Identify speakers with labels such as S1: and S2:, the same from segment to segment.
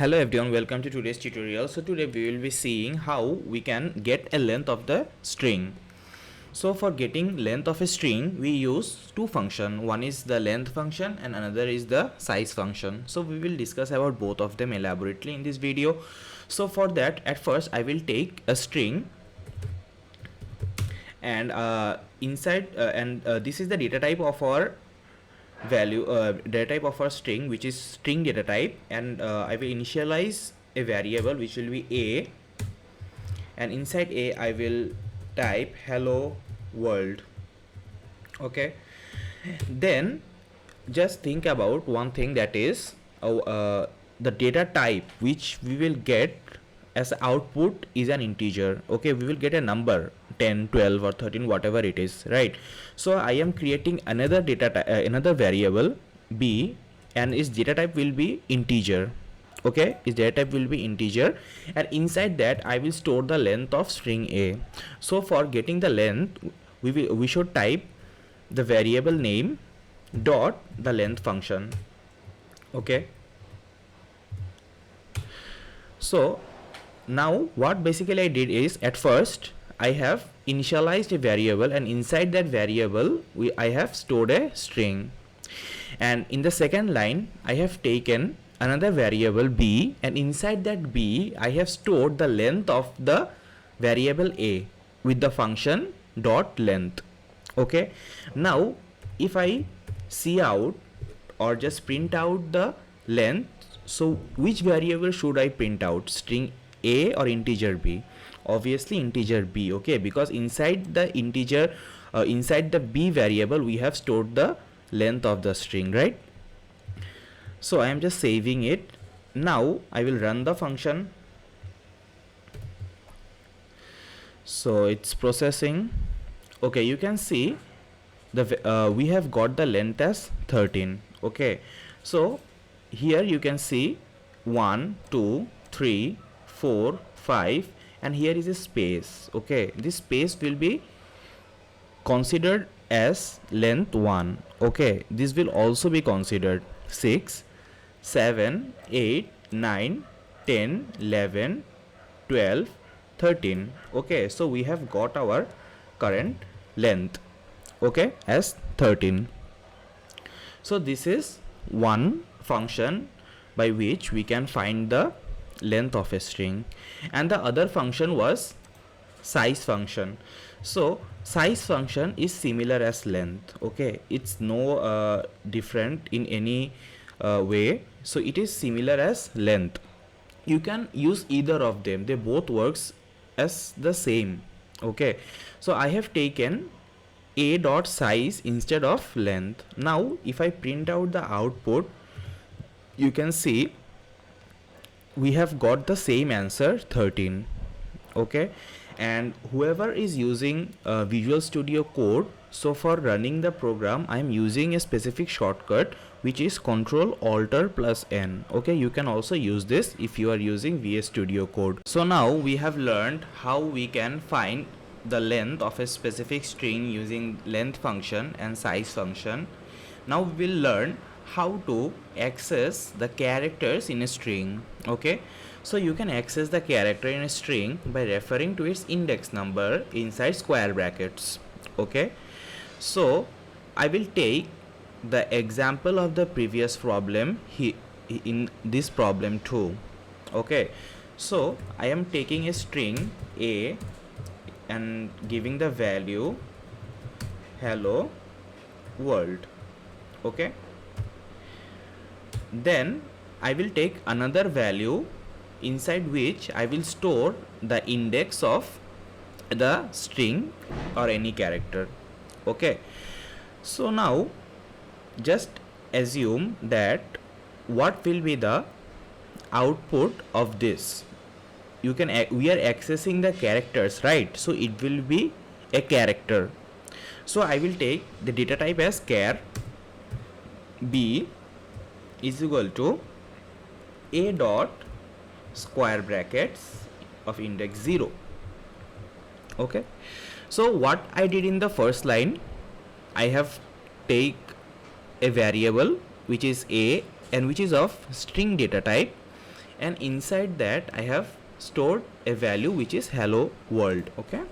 S1: Hello everyone, welcome to today's tutorial. So today we will be seeing how we can get a length of the string. So for getting length of a string, we use two functions. One is the length function and another is the size function. So we will discuss about both of them elaborately in this video. So for that, at first I will take a string and this is the data type of our data type of our string, which is string data type, and I will initialize a variable which will be a, and inside a I will type hello world. Okay, then just think about one thing, that is the data type which we will get as output is an integer. Okay, we will get a number 10, 12 or 13, whatever it is, right? So I am creating another another variable b, and its data type will be integer. Okay, its data type will be integer, and inside that I will store the length of string a. So for getting the length, we should type the variable name dot the length function. Okay, so now what basically I did is, at first I have initialized a variable, and inside that variable I have stored a string, and in the second line I have taken another variable b, and inside that b I have stored the length of the variable a with the function dot length. Okay, now if I see out or just print out the length, so which variable should I print out, string a or integer b? Obviously integer b. Okay, because inside the integer inside the b variable we have stored the length of the string, right? So I am just saving it. Now I will run the function. So it's processing. Okay, you can see the we have got the length as 13. Okay, so here you can see 1 2 3 4 5, and here is a space. Okay, this space will be considered as length 1. Okay, this will also be considered 6 7 8 9 10 11 12 13. Okay, so we have got our current length, okay, as 13. So this is one function by which we can find the length of a string, and the other function was size function. So size function is similar as length. Okay, it's no different in any way, so it is similar as length. You can use either of them, they both works as the same. Okay, so I have taken a dot size instead of length. Now if I print out the output, you can see we have got the same answer, 13. Okay, and whoever is using Visual Studio Code, so for running the program I am using a specific shortcut which is Ctrl Alt plus N. Okay, you can also use this if you are using VS Studio Code. So now we have learned how we can find the length of a specific string using length function and size function. Now we will learn how to access the characters in a string. Okay, so you can access the character in a string by referring to its index number inside square brackets. Okay, so I will take the example of the previous problem in this problem too. Okay, so I am taking a string a and giving the value hello world. Okay, then I will take another value inside which I will store the index of the string or any character. Okay, so now just assume that what will be the output of this. You can we are accessing the characters, right? So it will be a character. So I will take the data type as char b is equal to a dot square brackets of index 0. Okay, so what I did in the first line, I have take a variable which is a and which is of string data type, and inside that I have stored a value which is hello world. Okay,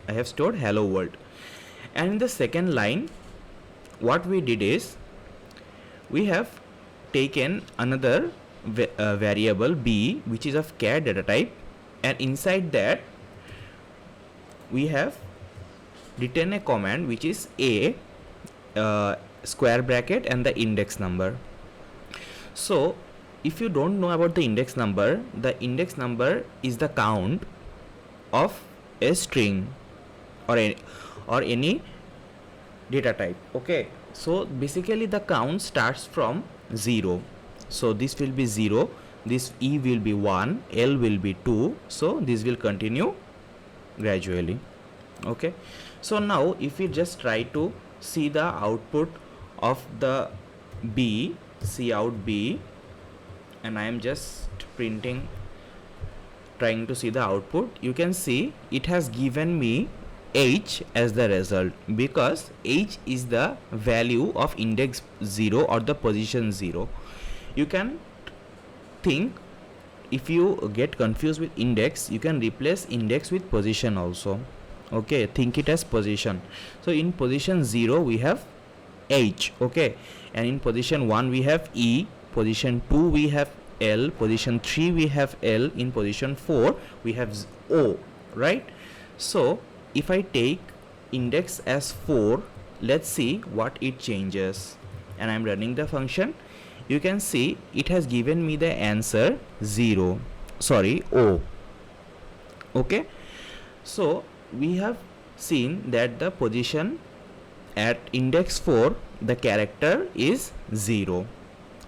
S1: I have stored hello world. And in the second line, what we did is we have taken another variable b which is of char data type, and inside that we have written a command which is a square bracket and the index number. So if you don't know about the index number is the count of a string or any data type. Okay, so basically the count starts from 0. So this will be 0, this e will be 1, l will be 2, so this will continue gradually. Okay, so now if we just try to see the output of the b, cout b, and I am just trying to see the output, you can see it has given me h as the result, because h is the value of index 0 or the position 0. You can think, if you get confused with index, you can replace index with position also. Okay, think it as position. So in position 0 we have h, okay, and in position 1 we have e, position 2 we have l, position 3 we have l, in position 4 we have o, right? So if I take index as 4, let's see what it changes, and I'm running the function. You can see it has given me the answer o. Okay, so we have seen that the position at index 4, the character is 0.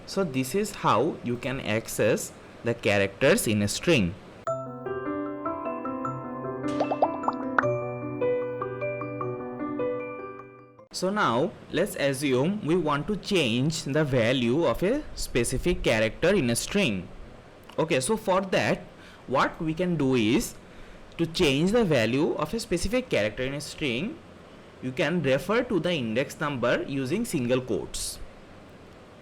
S1: So this is how you can access the characters in a string. So now let's assume we want to change the value of a specific character in a string. Okay, so for that what we can do is, to change the value of a specific character in a string, you can refer to the index number using single quotes.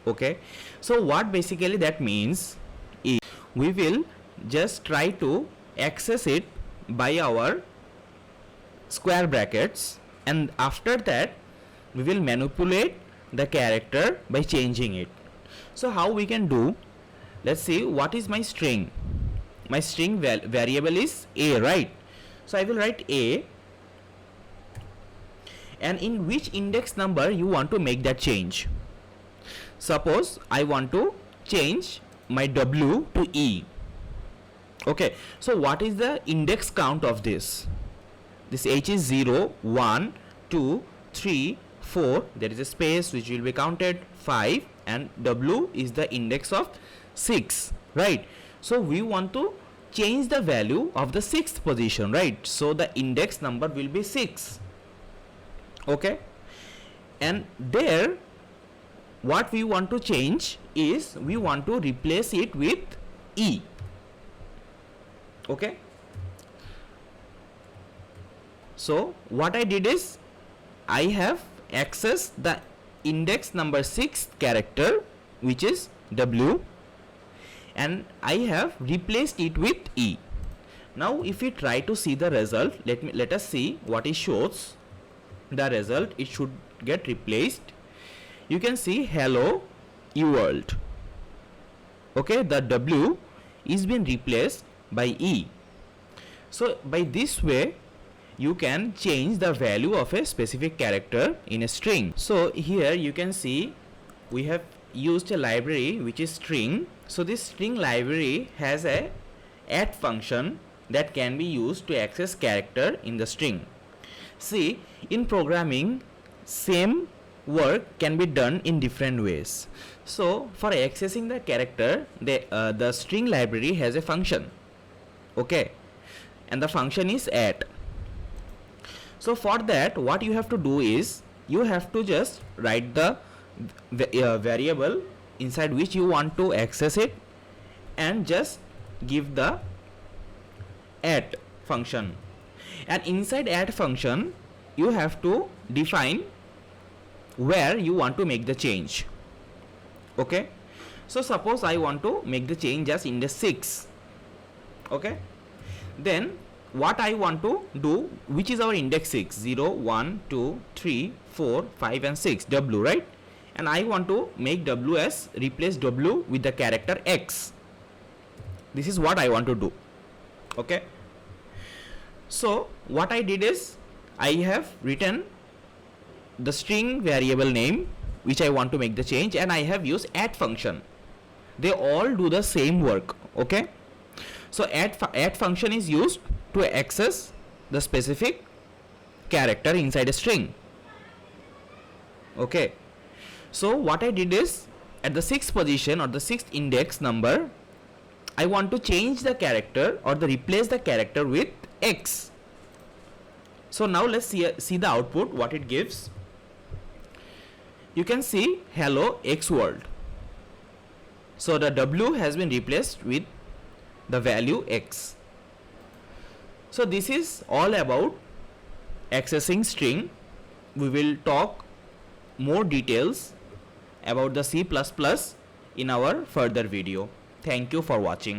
S1: Okay, so what basically that means is, we will just try to access it by our square brackets, and after that we will manipulate the character by changing it. So how we can do, let's see, what is my string? My string variable is a, right? So I will write a, and in which index number you want to make that change. Suppose I want to change my w to e. Okay, so what is the index count of this? This h is 0, 1, 2, 3, 4, there is a space which will be counted, 5, and w is the index of 6, right? So we want to change the value of the 6th position, right? So the index number will be 6. Okay, and there what we want to change is, we want to replace it with e. Okay, so what I did is, I have accessed the index number 6th character, which is w, and I have replaced it with e. Now if we try to see the result, let us see what it shows. The result, it should get replaced. You can see hello world. Okay, the w is been replaced by e. So by this way you can change the value of a specific character in a string. So here you can see we have used a library which is string. So this string library has a add function that can be used to access character in the string. See, in programming, same work can be done in different ways. So for accessing the character, the string library has a function, okay, and the function is add. So for that, what you have to do is, you have to just write the variable inside which you want to access it, and just give the add function, and inside add function you have to define where you want to make the change. Okay, So suppose I want to make the change as index 6. Okay, then what I want to do, which is our index 6, 0 1 2 3 4 5 and 6, W, right? And I want to make W as replace W with the character X. This is what I want to do. Okay, so what I did is I have written the string variable name which I want to make the change, and I have used add function. They all do the same work. Okay, so add function is used to access the specific character inside a string. Okay, so what I did is at the 6th position or the 6th index number, I want to change the character or replace the character with X. So now let's see the output, what it gives. You can see hello X world. So the W has been replaced with the value X. So this is all about accessing string. We will talk more details about the C++ in our further video. Thank you for watching.